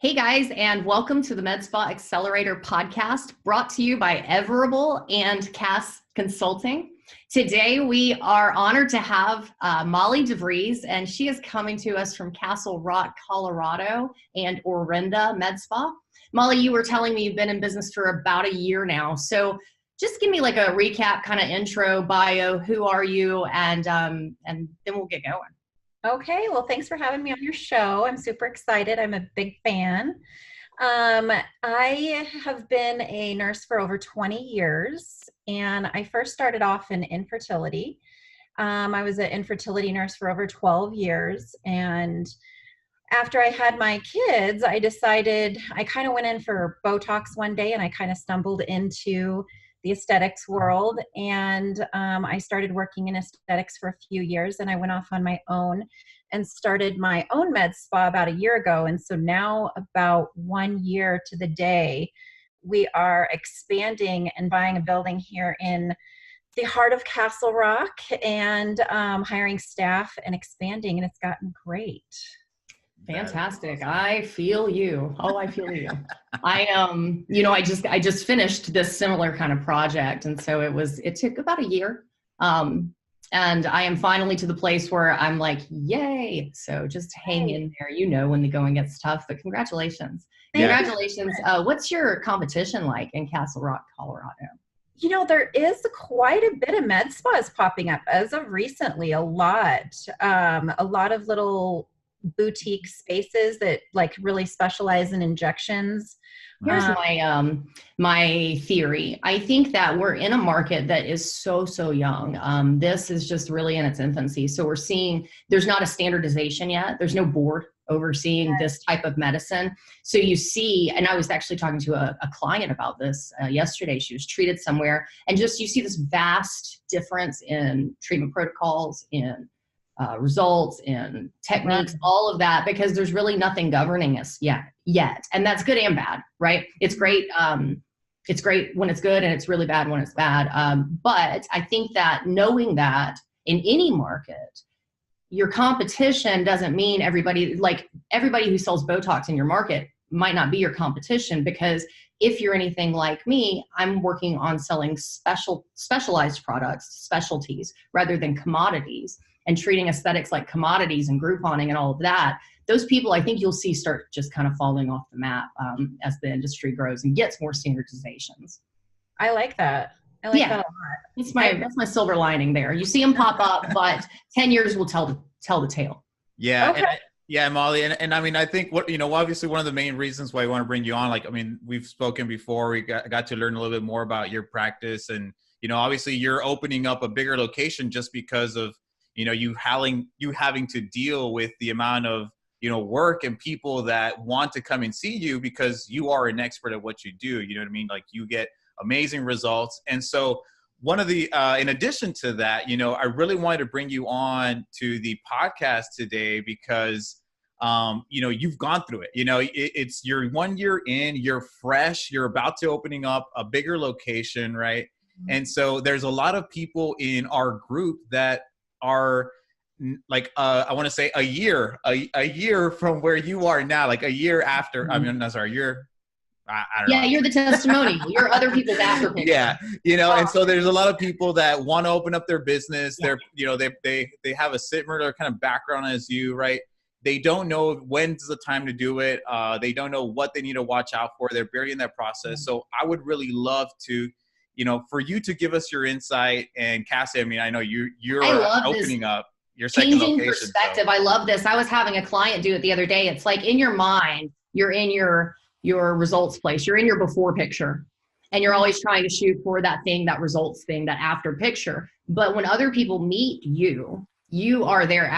Hey guys, and welcome to the Med Spa Accelerator Podcast, brought to you by Everable and Cass Consulting. Today we are honored to have Molly DeVries, and she is coming to us from Castle Rock, Colorado, and Orenda Med Spa. Molly, you were telling me you've been in business for about a year now, so just give me like a recap, kind of intro, bio, who are you, and then we'll get going. Okay, well, thanks for having me on your show. I'm super excited. I'm a big fan. I have been a nurse for over 20 years, and I first started off in infertility. I was an infertility nurse for over 12 years, and after I had my kids, I decided, I kind of went in for Botox one day, and I kind of stumbled into the aesthetics world, and I started working in aesthetics for a few years, and I went off on my own and started my own med spa about a year ago. And so now, about 1 year to the day, we are expanding and buying a building here in the heart of Castle Rock, and hiring staff and expanding, and it's gotten great. Fantastic. I feel you. Oh, I feel you. I just finished this similar kind of project. And so it took about a year. And I am finally to the place where I'm like, yay. So just hang in there, when the going gets tough, but congratulations. Yeah. Congratulations. What's your competition like in Castle Rock, Colorado? There is quite a bit of med spas popping up as of recently, a lot of little boutique spaces that like really specialize in injections. Here's my theory. I think that we're in a market that is so young. This is just really in its infancy. So we're seeing there's not a standardization yet. There's no board overseeing this type of medicine. So you see, and I was actually talking to a client about this yesterday. She was treated somewhere, and just you see this vast difference in treatment protocols, in results, in techniques, all of that, because there's really nothing governing us yet. And that's good and bad, right? It's great. It's great when it's good, and it's really bad when it's bad. But I think that knowing that in any market, your competition doesn't mean everybody who sells Botox in your market might not be your competition, because if you're anything like me, I'm working on selling specialized products, specialties, rather than commodities, and treating aesthetics like commodities and Grouponing and all of that. Those people, I think you'll see start just kind of falling off the map as the industry grows and gets more standardizations. I like that. I like that a lot. That's my silver lining there. You see them pop up, but 10 years will tell the tale. Yeah. Okay. Molly. And I mean, I think obviously one of the main reasons why I want to bring you on, we've spoken before, we got to learn a little bit more about your practice, and, obviously you're opening up a bigger location just because of, you having to deal with the amount of, work and people that want to come and see you because you are an expert at what you do. You know what I mean? Like, you get amazing results. And so one of the, in addition to that, I really wanted to bring you on to the podcast today because, you've gone through it. It's you're 1 year in, you're fresh, you're about to opening up a bigger location, right? Mm-hmm. And so there's a lot of people in our group that are like, I want to say a year from where you are now, like a year after, mm-hmm. I mean, no, sorry, you're, I don't know. You're the testimonial. You're other people's after picture. Yeah. And so there's a lot of people that want to open up their business. They're, they have a similar kind of background as you, right? They don't know when's the time to do it. They don't know what they need to watch out for. They're buried in that process. So I would really love to, for you to give us your insight. And Cassie, I mean, I know you're opening up your second changing location. Perspective. So. I love this. I was having a client do it the other day. It's like in your mind, you're in your results place. You're in your before picture, and you're always trying to shoot for that thing, that results thing, that after picture. But when other people meet you, you're there,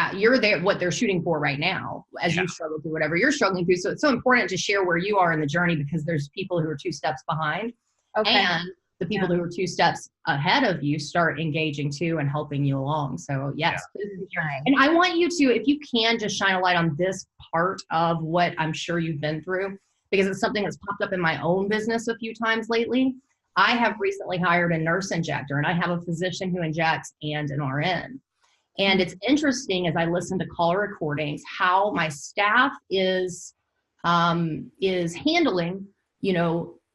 what they're shooting for right now, as you struggle through whatever you're struggling through. So it's so important to share where you are in the journey, because there's people who are 2 steps behind. Okay. And the people who are 2 steps ahead of you start engaging too and helping you along. So yes. Yeah. And I want you to, if you can, just shine a light on this part of what I'm sure you've been through, because it's something that's popped up in my own business a few times lately. I have recently hired a nurse injector, and I have a physician who injects and an RN. And it's interesting as I listen to call recordings, how my staff is is handling,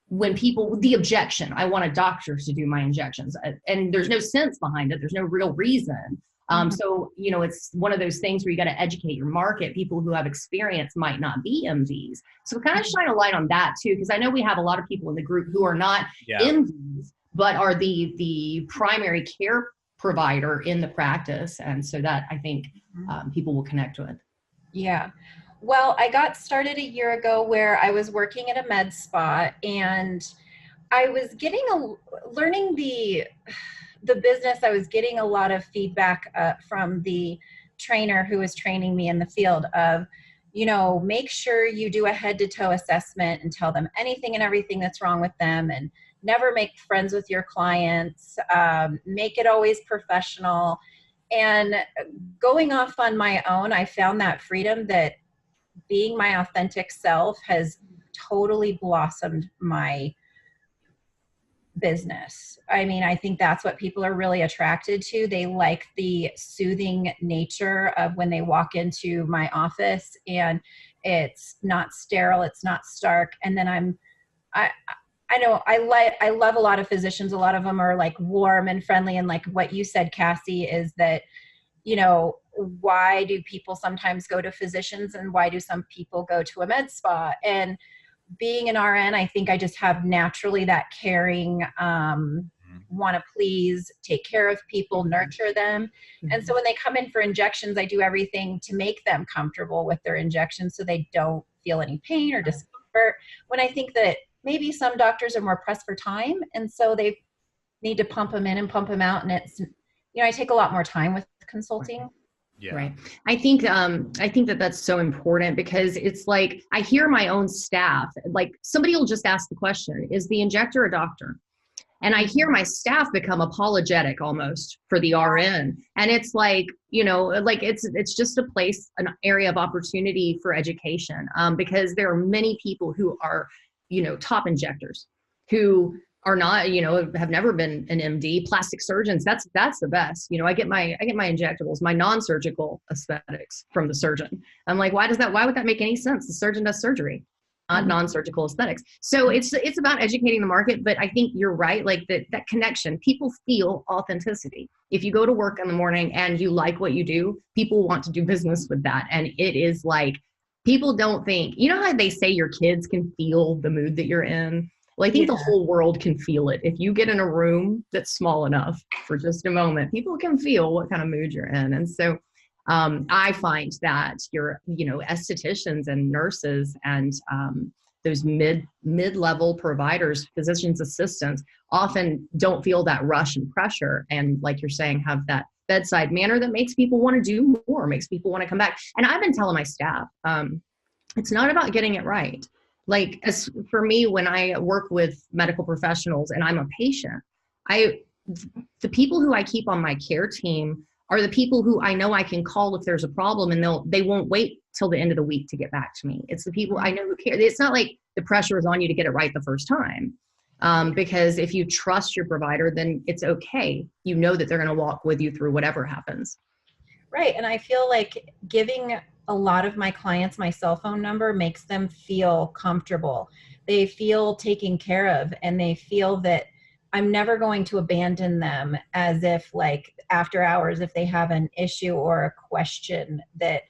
when people, the objection, I want a doctor to do my injections, and there's no sense behind it. There's no real reason. So, it's one of those things where you got to educate your market. People who have experience might not be MDs. So kind of shine a light on that too, because I know we have a lot of people in the group who are not MDs, but are the primary care provider in the practice. And so that I think people will connect with. Yeah. Well, I got started a year ago where I was working at a med spa, and I was learning the business. I was getting a lot of feedback from the trainer who was training me in the field of, make sure you do a head to toe assessment and tell them anything and everything that's wrong with them, and never make friends with your clients, make it always professional. And going off on my own, I found that freedom, that being my authentic self has totally blossomed my business. I mean, I think that's what people are really attracted to. They like the soothing nature of when they walk into my office, and it's not sterile, it's not stark. And then I love a lot of physicians. A lot of them are like warm and friendly. And like what you said, Cassie, is that, why do people sometimes go to physicians and why do some people go to a med spa? And being an RN, I think I just have naturally that caring, want to please, take care of people, nurture them. And so when they come in for injections, I do everything to make them comfortable with their injections so they don't feel any pain or discomfort. When I think that maybe some doctors are more pressed for time, and so they need to pump them in and pump them out. And it's, I take a lot more time with consulting. Yeah. Right. I think that that's so important, because it's like, I hear my own staff, like somebody will just ask the question, is the injector a doctor? And I hear my staff become apologetic almost for the RN. And it's like, it's just a place, an area of opportunity for education, because there are many people who are, top injectors who are not, have never been an MD. Plastic surgeons, that's the best. I get my injectables, my non-surgical aesthetics from the surgeon. I'm like, why would that make any sense? The surgeon does surgery, not non-surgical aesthetics. So it's about educating the market. But I think you're right. Like that connection, people feel authenticity. If you go to work in the morning and you like what you do, people want to do business with that. And it is like, people don't think, how they say your kids can feel the mood that you're in? Well, I think the whole world can feel it. If you get in a room that's small enough for just a moment, people can feel what kind of mood you're in. And so I find that your, estheticians and nurses and those mid-level providers, physicians assistants, often don't feel that rush and pressure. And like you're saying, have that bedside manner that makes people want to do more, makes people want to come back. And I've been telling my staff, it's not about getting it right. Like, as for me, when I work with medical professionals and I'm a patient, the people who I keep on my care team are the people who I know I can call if there's a problem, and they won't wait till the end of the week to get back to me. It's the people I know who care. It's not like the pressure is on you to get it right the first time. Because if you trust your provider, then it's okay. You know that they're going to walk with you through whatever happens. Right. And I feel like giving a lot of my clients my cell phone number makes them feel comfortable. They feel taken care of, and they feel that I'm never going to abandon them, as if like after hours, if they have an issue or a question that,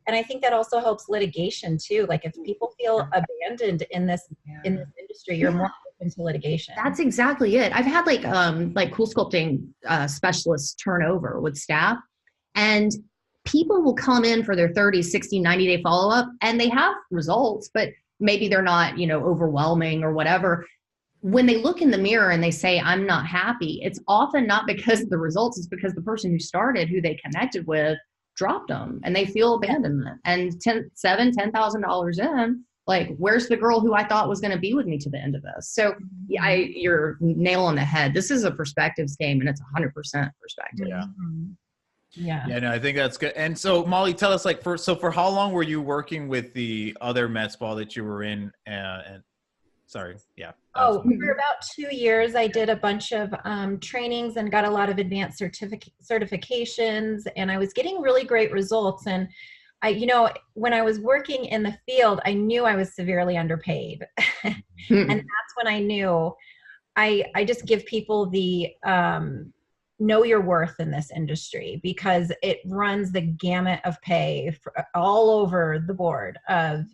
and I think that also helps litigation too. Like if people feel abandoned in this industry, you're more open to litigation. That's exactly it. I've had like cool sculpting specialists turnover with staff, and people will come in for their 30, 60, 90-day follow-up, and they have results, but maybe they're not, overwhelming or whatever. When they look in the mirror and they say, I'm not happy, it's often not because of the results. It's because the person who started, who they connected with, dropped them, and they feel abandonment. And $10,000 in, like, where's the girl who I thought was going to be with me to the end of this? So you're nail on the head. This is a perspectives game, and it's 100% perspective. Yeah. Yeah. Yeah, no, I think that's good. And so, Molly, tell us, like, for how long were you working with the other med spa that you were in? And sorry, yeah. For about 2 years, I did a bunch of trainings and got a lot of advanced certifications, and I was getting really great results. And when I was working in the field, I knew I was severely underpaid. And that's when I knew I just give people the know your worth in this industry, because it runs the gamut of pay all over the board of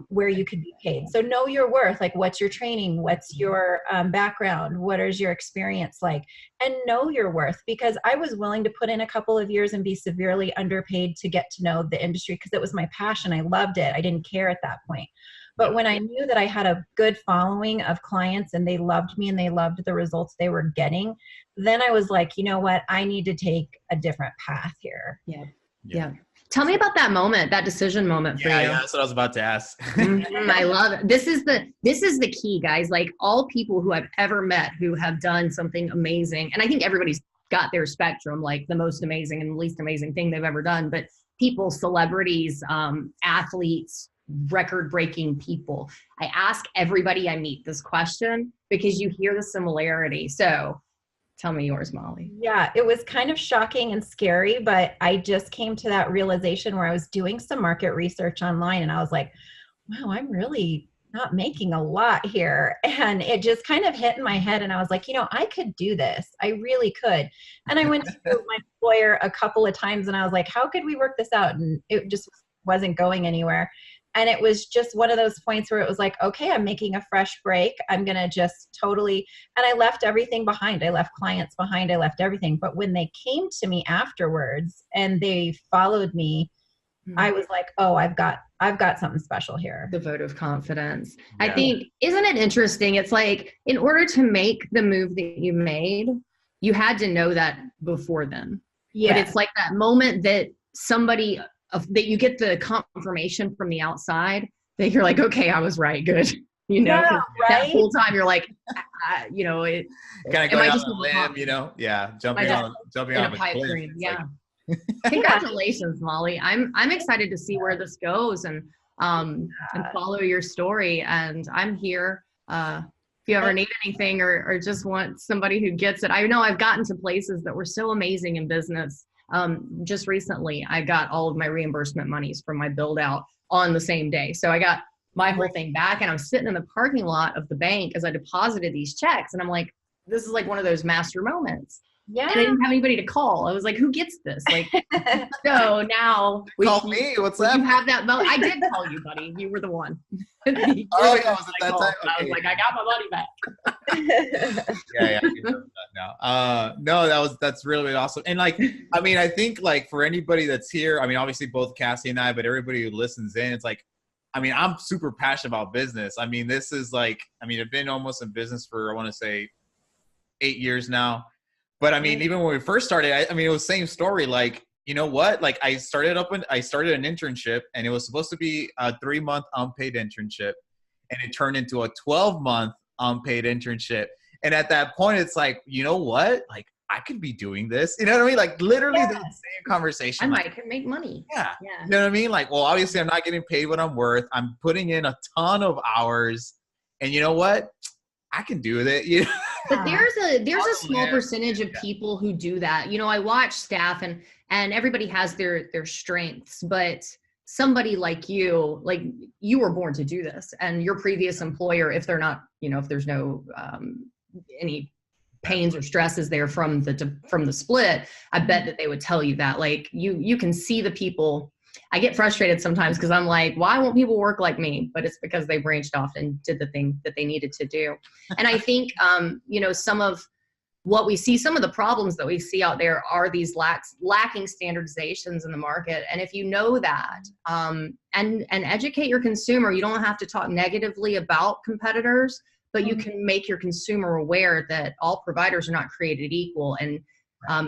where you could be paid. So know your worth, like what's your training, what's your background, what is your experience like, and know your worth, because I was willing to put in a couple of years and be severely underpaid to get to know the industry, because it was my passion. I loved it. I didn't care at that point. But when I knew that I had a good following of clients and they loved me and they loved the results they were getting, then I was like, you know what, I need to take a different path here. Yeah. Tell me about that moment, that decision moment for you. Yeah, that's what I was about to ask. I love it. This is the key, guys. Like, all people who I've ever met who have done something amazing, and I think everybody's got their spectrum, like the most amazing and the least amazing thing they've ever done, but people, celebrities, athletes, record-breaking people. I ask everybody I meet this question because you hear the similarity. So tell me yours, Molly. Yeah, it was kind of shocking and scary, but I just came to that realization where I was doing some market research online and I was like, wow, I'm really not making a lot here. And it just kind of hit in my head and I was like, I could do this. I really could. And I went to my employer a couple of times and I was like, how could we work this out? And it just wasn't going anywhere. And it was just one of those points where it was like, okay, I'm making a fresh break. I'm going to just totally, and I left everything behind. I left clients behind. I left everything. But when they came to me afterwards and they followed me, I was like, oh, I've got something special here. The vote of confidence. Yeah. I think, isn't it interesting? It's like, in order to make the move that you made, you had to know that before then. Yeah. But it's like that moment that somebody, that you get the confirmation from the outside that you're like, okay, I was right. Good. Right? That whole time you're like, it kind of going out on a limb, jumping on a pipe dream. Yeah. Like, congratulations, Molly. I'm excited to see where this goes and follow your story. And I'm here. If you ever need anything or just want somebody who gets it. I know I've gotten to places that were so amazing in business. Just recently, I got all of my reimbursement monies from my build out on the same day. So I got my whole thing back and I was sitting in the parking lot of the bank as I deposited these checks. And I'm like, this is like one of those master moments. Yeah. And I didn't have anybody to call. I was like, who gets this? Like, so now call me. What's that? You have that moment. I did call you, buddy. You were the one. Was it that time? Okay. I was like, I got my money back. No, that's really awesome. And like, I mean, I think like for anybody that's here, I mean, obviously both Cassie and I, but everybody who listens in, it's like, I mean, I'm super passionate about business. I mean, this is like, I mean, I've been almost in business for, I want to say 8 years now. But I mean, even when we first started, I mean, it was the same story. Like, you know what? Like I started an internship and it was supposed to be a 3-month unpaid internship and it turned into a 12-month unpaid internship. And at that point, it's like, you know what? Like I could be doing this. You know what I mean? Like literally the same conversation. I could make money. Yeah. You know what I mean? Like, well, obviously I'm not getting paid what I'm worth. I'm putting in a ton of hours and you know what? I can do it. But there's a small percentage of people who do that. I watch staff and everybody has their strengths, but somebody like you were born to do this, and your previous employer, if they're not, if there's no any pains or stresses there from the split, I bet that they would tell you that. Like you can see the people. I get frustrated sometimes because I'm like, why won't people work like me? But it's because they branched off and did the thing that they needed to do. And I think, some of what we see, some of the problems that we see out there are these lacking standardizations in the market. And if you know that, and educate your consumer, you don't have to talk negatively about competitors, but you can make your consumer aware that all providers are not created equal. And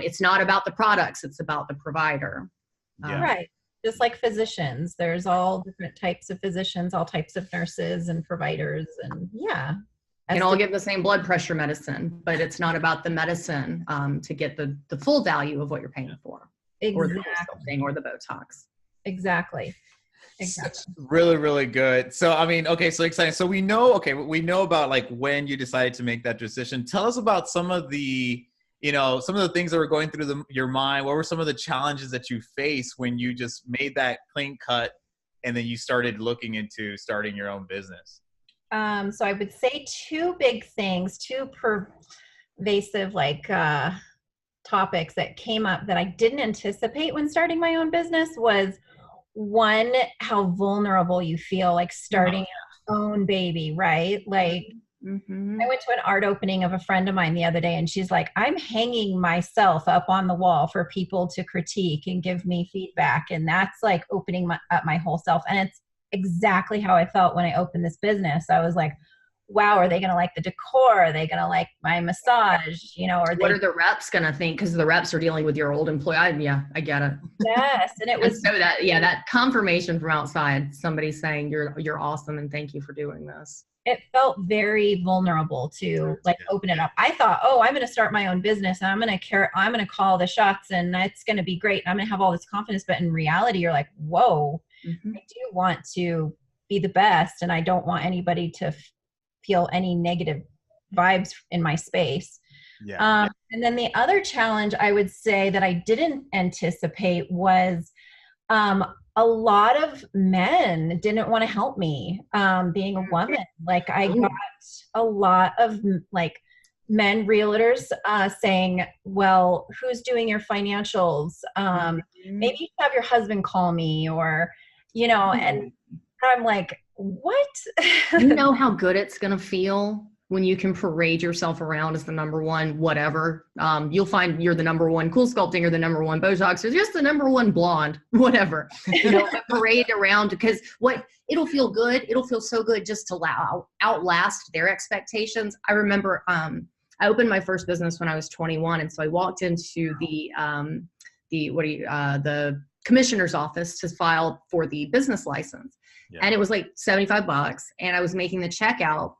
it's not about the products, it's about the provider. Right. Just like physicians, there's all different types of physicians, all types of nurses and providers, and can all give the same blood pressure medicine, but it's not about the medicine to get the full value of what you're paying for, or the sculpting or the Botox. Exactly. Really, really good. So, I mean, okay, so exciting. So we know about like when you decided to make that decision. Tell us about some of the some of the things that were going through your mind? What were some of the challenges that you faced when you just made that clean cut and then you started looking into starting your own business? So I would say two big things, two pervasive topics that came up that I didn't anticipate when starting my own business was, one, how vulnerable you feel like starting your own baby, right? Like I went to an art opening of a friend of mine the other day, and she's like, I'm hanging myself up on the wall for people to critique and give me feedback. And that's like opening up my whole self. And it's exactly how I felt when I opened this business. I was like, wow, are they going to like the decor? Are they going to like my massage? What are the reps going to think? Because the reps are dealing with your old employee. I get it. Yes. And it was so that confirmation from outside, somebody saying you're awesome and thank you for doing this. It felt very vulnerable to open it up. I thought, I'm going to start my own business and I'm going to call the shots and it's going to be great. I'm going to have all this confidence. But in reality, you're like, whoa, I do want to be the best. And I don't want anybody to feel any negative vibes in my space. And then the other challenge I would say that I didn't anticipate was, a lot of men didn't want to help me, being a woman. Like I got a lot of men realtors saying, well, who's doing your financials? Maybe you should have your husband call me, or, and I'm like, what? You know how good it's going to feel when you can parade yourself around as the number one, whatever. You'll find you're the number one cool sculpting, or the number one Botox, or just the number one blonde, whatever. Parade around, because it'll feel good. It'll feel so good just to outlast their expectations. I remember I opened my first business when I was 21, and so I walked into the commissioner's office to file for the business license, and it was like $75, and I was making the checkout.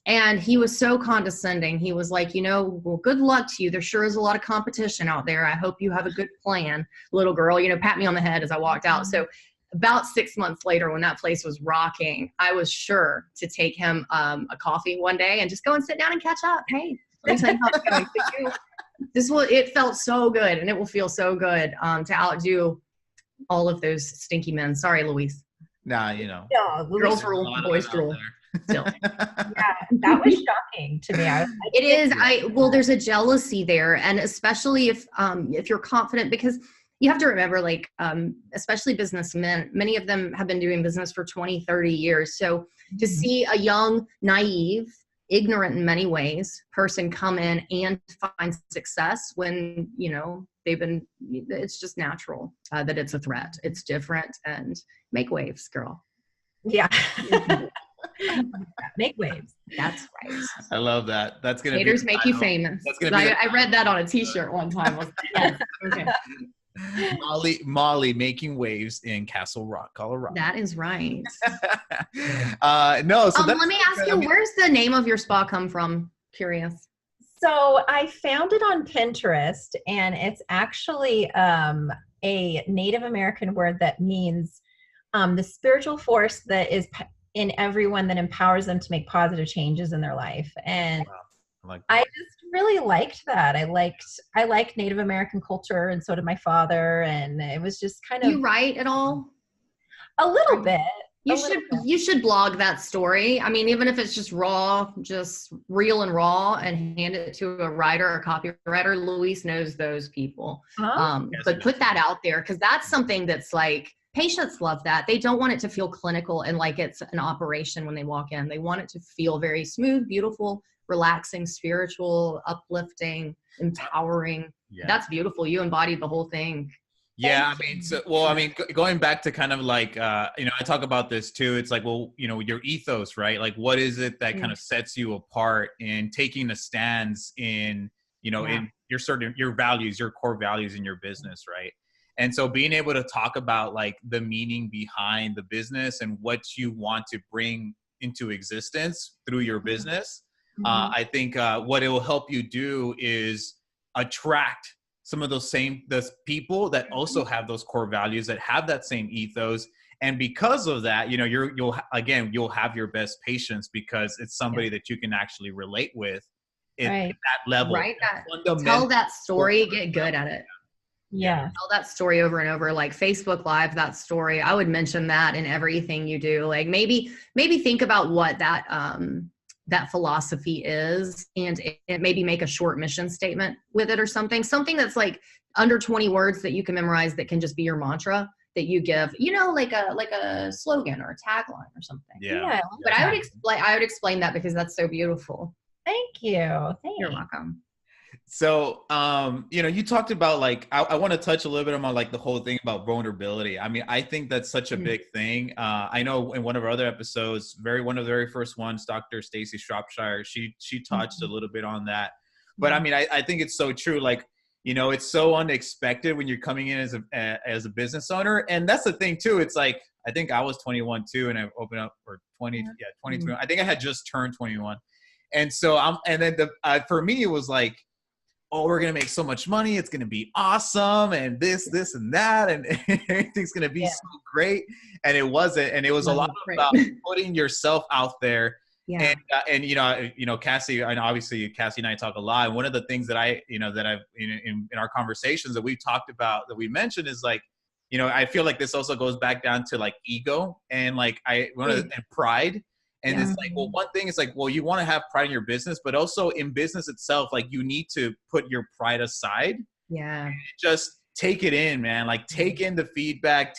And he was so condescending. He was like, well, good luck to you. There sure is a lot of competition out there. I hope you have a good plan, little girl, pat me on the head as I walked out. So about 6 months later, when that place was rocking, I was sure to take him a coffee one day and just go and sit down and catch up. Hey, let me tell you how it's going. It felt so good, and it will feel so good to outdo all of those stinky men. Sorry, Luis. Nah, girls rule, boys rule. Still. Yeah, that was shocking to me. It is. There's a jealousy there, and especially if you're confident, because you have to remember, especially businessmen, many of them have been doing business for 20, 30 years. So to see a young, naive, ignorant in many ways person come in and find success when it's just natural that it's a threat. It's different, and make waves, girl. Yeah. Make waves. That's right. I love that. That's gonna haters make you famous. That's gonna be I read that on a T-shirt one time. Yes. Okay. Molly making waves in Castle Rock, Colorado. That is right. No. So let me ask you, where's the name of your spa come from? Curious. So I found it on Pinterest, and it's actually a Native American word that means the spiritual force that is in everyone that empowers them to make positive changes in their life. And I just really liked that. I liked Native American culture, and so did my father. And it was just kind of. You write at all? A little bit. You should blog that story. I mean, even if it's just raw, just real and raw, and hand it to a writer or copywriter. Luis knows those people. But put that out there, because that's something that's like, patients love that. They don't want it to feel clinical and like it's an operation when they walk in. They want it to feel very smooth, beautiful, relaxing, spiritual, uplifting, empowering. Yeah. That's beautiful. You embodied the whole thing. Yeah. Going back to kind of like, I talk about this too. It's like, your ethos, right? Like, what is it that kind of sets you apart in taking a stance in, in your values, your core values in your business, right? And so being able to talk about like the meaning behind the business and what you want to bring into existence through your business, I think what it will help you do is attract some of those people that also have those core values, that have that same ethos. And because of that, you'll have your best patients, because it's somebody that you can actually relate with. in that level. Right. Tell that story, get good at it. Yeah. Tell that story over and over, like Facebook Live, that story. I would mention that in everything you do. Like maybe think about what that philosophy is, and maybe make a short mission statement with it or something that's like under 20 words that you can memorize, that can just be your mantra that you give, like a slogan or a tagline or something. Yeah. But I would explain that because that's so beautiful. Thank you. You're welcome. So, you talked about like, I want to touch a little bit on like the whole thing about vulnerability. I mean, I think that's such a big thing. I know in one of our other episodes, one of the very first ones, Dr. Stacy Shropshire, she touched a little bit on that. But I mean, I think it's so true. Like, it's so unexpected when you're coming in as a business owner. And that's the thing too. It's like, I think I was 21 too, and I opened up for 22. I think I had just turned 21. And so for me, it was like, oh, we're going to make so much money. It's going to be awesome. And this and that. And everything's going to be so great. And it wasn't. And it was a lot about putting yourself out there. Yeah. And Cassie, and obviously Cassie and I talk a lot. And one of the things that I've in our conversations that we've talked about, that we mentioned, is like, I feel like this also goes back down to like ego and like and pride. And it's like, well, one thing is like, well, you want to have pride in your business, but also in business itself, like you need to put your pride aside. Yeah. Just take it in, man. Like take in the feedback,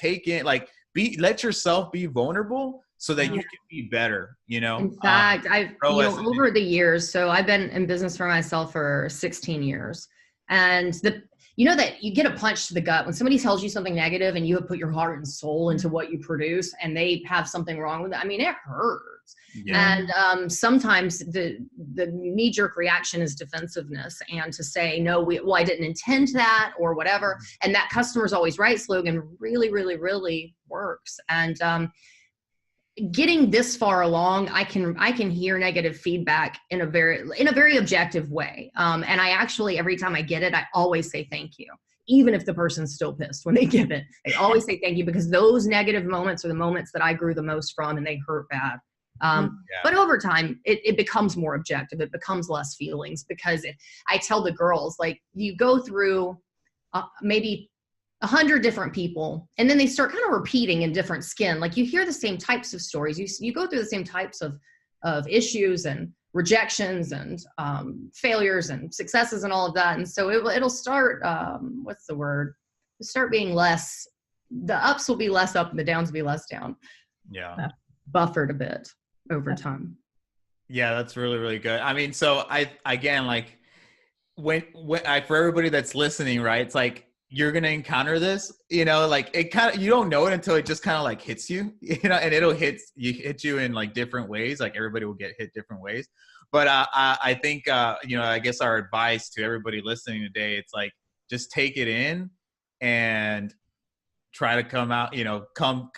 let yourself be vulnerable so that you can be better, In fact, over the years, so I've been in business for myself for 16 years. And that you get a punch to the gut when somebody tells you something negative and you have put your heart and soul into what you produce and they have something wrong with it. I mean, it hurts. Yeah. And sometimes the knee-jerk reaction is defensiveness, and to say, no, I didn't intend that or whatever. And that customer's always right slogan really, really, really works. And getting this far along, I can hear negative feedback in a very objective way. And I actually, every time I get it, I always say thank you. Even if the person's still pissed when they give it, I always say thank you, because those negative moments are the moments that I grew the most from, and they hurt bad. But over time, it becomes more objective. It becomes less feelings, because I tell the girls, like, you go through maybe 100 different people, and then they start kind of repeating in different skin. Like, you hear the same types of stories. You go through the same types of issues and rejections and failures and successes and all of that. And so it'll start, what's the word? Start being less, the ups will be less up and the downs will be less down. Yeah. Buffered a bit over time. Yeah, that's really, really good. I mean, so like when for everybody that's listening, right? It's like, you're going to encounter this, like it kind of, you don't know it until it just kind of like hits you, and it'll hit you in like different ways. Like everybody will get hit different ways. But I think, I guess our advice to everybody listening today, it's like, just take it in and try to come out, come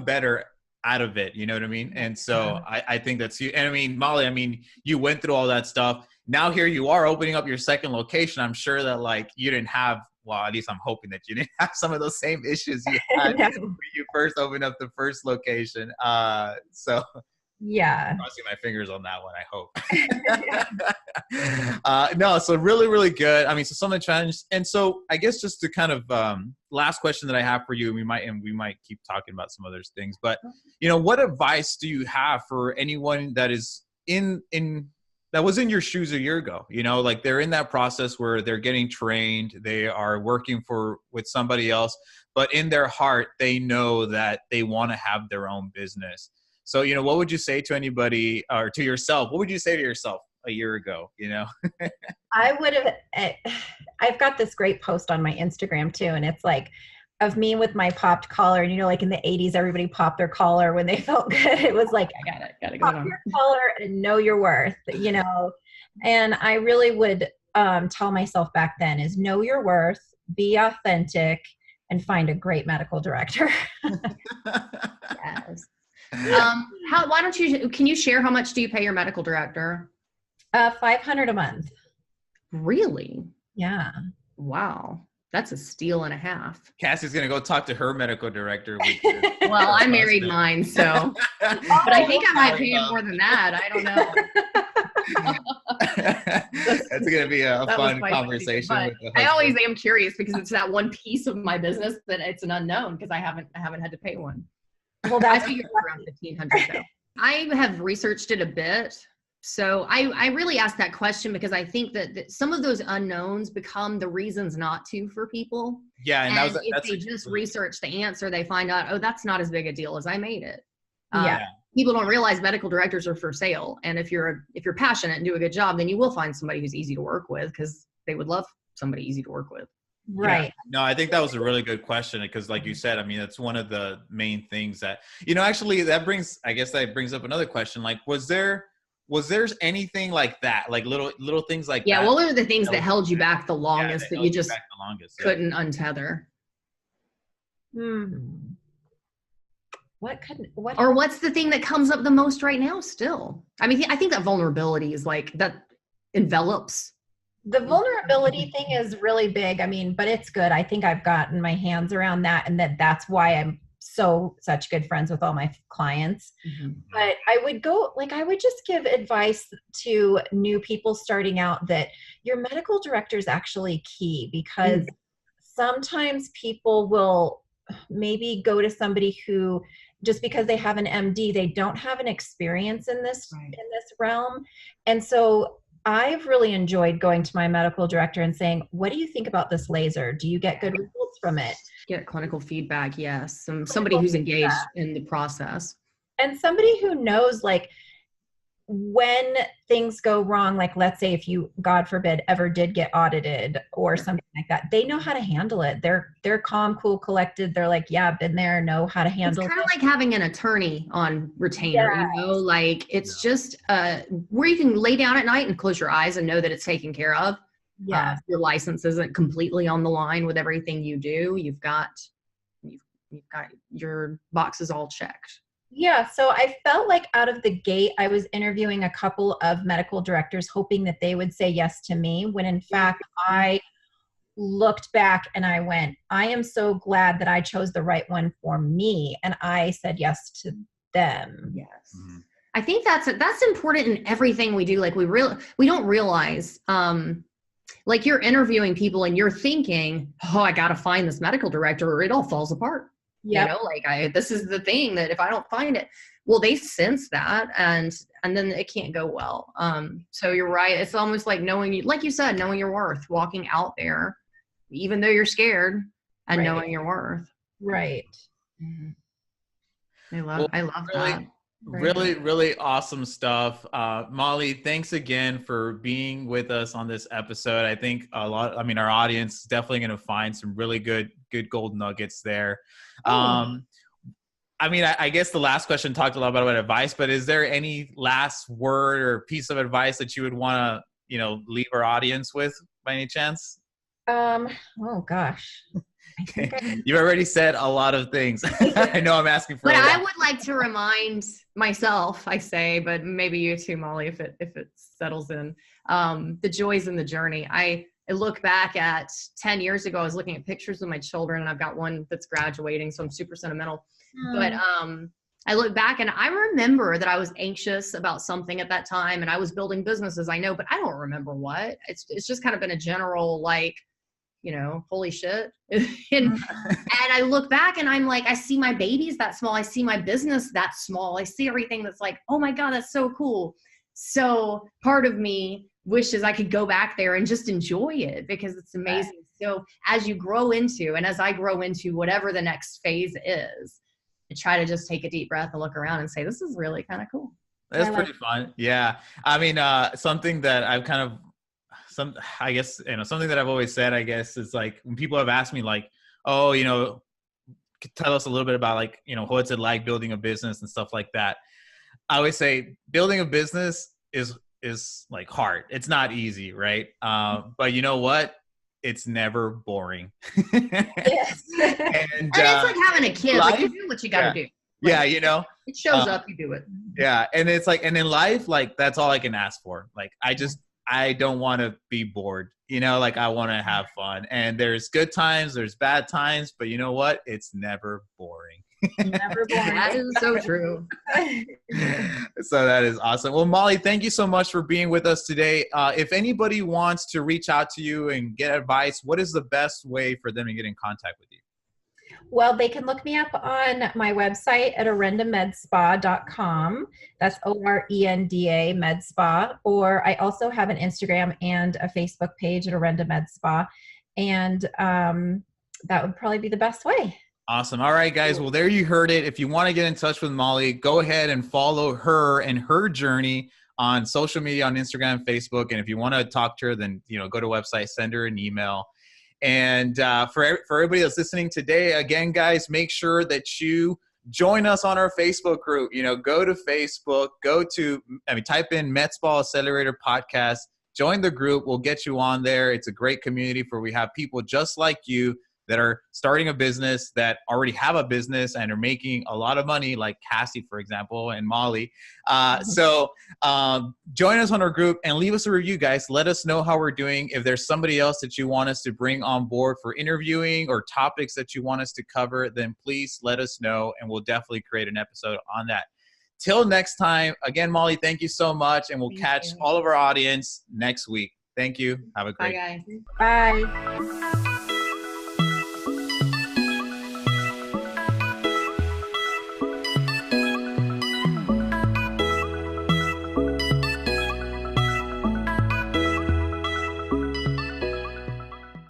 better out of it. You know what I mean? And so I think that's you. And I mean, Molly, you went through all that stuff. Now here you are opening up your second location. I'm sure that like you didn't have, well, at least I'm hoping that you didn't have some of those same issues you had when you first opened up the first location. So yeah, crossing my fingers on that one, I hope. No, so really, really good. I mean, so some of the challenges, and so I guess just to kind of last question that I have for you, and we might keep talking about some other things, but what advice do you have for anyone that is that was in your shoes a year ago, like they're in that process where they're getting trained, they are working with somebody else, but in their heart, they know that they want to have their own business. So, what would you say to anybody, or to yourself? What would you say to yourself a year ago, I would have, I've got this great post on my Instagram too. And it's like, of me with my popped collar, and like in the 80s, everybody popped their collar when they felt good. It was like, I got it. Pop your collar and know your worth, And I really would tell myself back then is know your worth, be authentic, and find a great medical director. Yes. Can you share how much do you pay your medical director? $500 a month. Really? Yeah. Wow. That's a steal and a half. Cassie's going to go talk to her medical director. Well, I married mine, so. But I think I might pay him more than that. I don't know. That's going to be a fun conversation. I always am curious because it's that one piece of my business that it's an unknown because I haven't had to pay one. Well, that's I figured around 1,500 though. I have researched it a bit. So I really asked that question because I think that some of those unknowns become the reasons not to for people. Yeah. And if they just research the answer, they find out, oh, that's not as big a deal as I made it. Yeah. People don't realize medical directors are for sale. And if you're passionate and do a good job, then you will find somebody who's easy to work with because they would love somebody easy to work with. Right. Yeah. No, I think that was a really good question because like you said, I mean, that's one of the main things that, actually that brings up another question. Like, was there anything like that, like little things like that? Yeah. What were the things that held you back the longest that you just couldn't untether? Or what's the thing that comes up the most right now still? I mean, I think that vulnerability is like that envelops. The vulnerability thing is really big. I mean, but it's good. I think I've gotten my hands around that, and that's why I'm such good friends with all my clients. Mm-hmm. But I would just give advice to new people starting out that your medical director is actually key because sometimes people will maybe go to somebody who, just because they have an MD, they don't have an experience in this realm. And so I've really enjoyed going to my medical director and saying, what do you think about this laser? Do you get good results from it? Get clinical feedback. Yes. Somebody who's engaged in the process. And somebody who knows, like, when things go wrong, like let's say if you, God forbid, ever did get audited or something like that, they know how to handle it. They're calm, cool, collected. They're like, yeah, been there, know how to handle it. It's kind of like having an attorney on retainer, like it's just where you can lay down at night and close your eyes and know that it's taken care of. Yeah. Your license isn't completely on the line with everything you do. You've got your boxes all checked. Yeah. So I felt like out of the gate, I was interviewing a couple of medical directors hoping that they would say yes to me, when in fact I looked back and I went, I am so glad that I chose the right one for me. And I said yes to them. Yes. Mm-hmm. I think that's important in everything we do. Like we don't realize, like you're interviewing people and you're thinking, oh, I got to find this medical director or it all falls apart. Yep. This is the thing that if I don't find it, well, they sense that and then it can't go well. So you're right. It's almost like like you said, knowing your worth, walking out there, even though you're scared and knowing your worth. Right. Mm-hmm. I love that. Really, really awesome stuff. Molly, thanks again for being with us on this episode. I think our audience is definitely going to find some really good gold nuggets there. I guess the last question talked a lot about advice, but is there any last word or piece of advice that you would want to, leave our audience with by any chance? Oh gosh. You already said a lot of things. I know I'm asking for. But I would like to remind myself, I say, but maybe you too, Molly, if it settles in, the joys in the journey. I look back at 10 years ago, I was looking at pictures of my children and I've got one that's graduating, so I'm super sentimental. But I look back and I remember that I was anxious about something at that time and I was building businesses, I know, but I don't remember what. It's just kind of been a general, like, holy shit. and I look back and I'm like, I see my babies that small. I see my business that small. I see everything that's like, oh my God, that's so cool. So part of me wishes I could go back there and just enjoy it because it's amazing. So as you grow into, and as I grow into whatever the next phase is, I try to just take a deep breath and look around and say, this is really kind of cool. That's pretty fun. Yeah. I mean, something that I've kind of, something that I've always said, I guess, is like when people have asked me like, oh, tell us a little bit about like, what's it like building a business and stuff like that. I always say building a business is like hard. It's not easy. Right. But you know what? It's never boring. Yes. and it's like having a kid. Like you do what you got to do. Like, it shows up, you do it. Yeah. And it's like, and in life, like that's all I can ask for. Like, I don't want to be bored, like I want to have fun, and there's good times, there's bad times, but you know what? It's never boring. Never boring. That is so true. So that is awesome. Well, Molly, thank you so much for being with us today. If anybody wants to reach out to you and get advice, what is the best way for them to get in contact with you? Well, they can look me up on my website at orendamedspa.com. That's ORENDA Med Spa. Or I also have an Instagram and a Facebook page at Orenda Med Spa. And that would probably be the best way. Awesome. All right, guys. Well, there you heard it. If you want to get in touch with Molly, go ahead and follow her and her journey on social media, on Instagram, Facebook. And if you want to talk to her, then, go to the website, send her an email. And for everybody that's listening today, again, guys, make sure that you join us on our Facebook group. Go to Facebook, type in Med Spa Accelerator Podcast, join the group. We'll get you on there. It's a great community where we have people just like you that are starting a business, that already have a business and are making a lot of money, like Cassie, for example, and Molly. So join us on our group and leave us a review, guys. Let us know how we're doing. If there's somebody else that you want us to bring on board for interviewing or topics that you want us to cover, then please let us know, and we'll definitely create an episode on that. Till next time, again, Molly, thank you so much, and we'll catch all of our audience next week. Thank you. Have a great Bye, guys. Bye.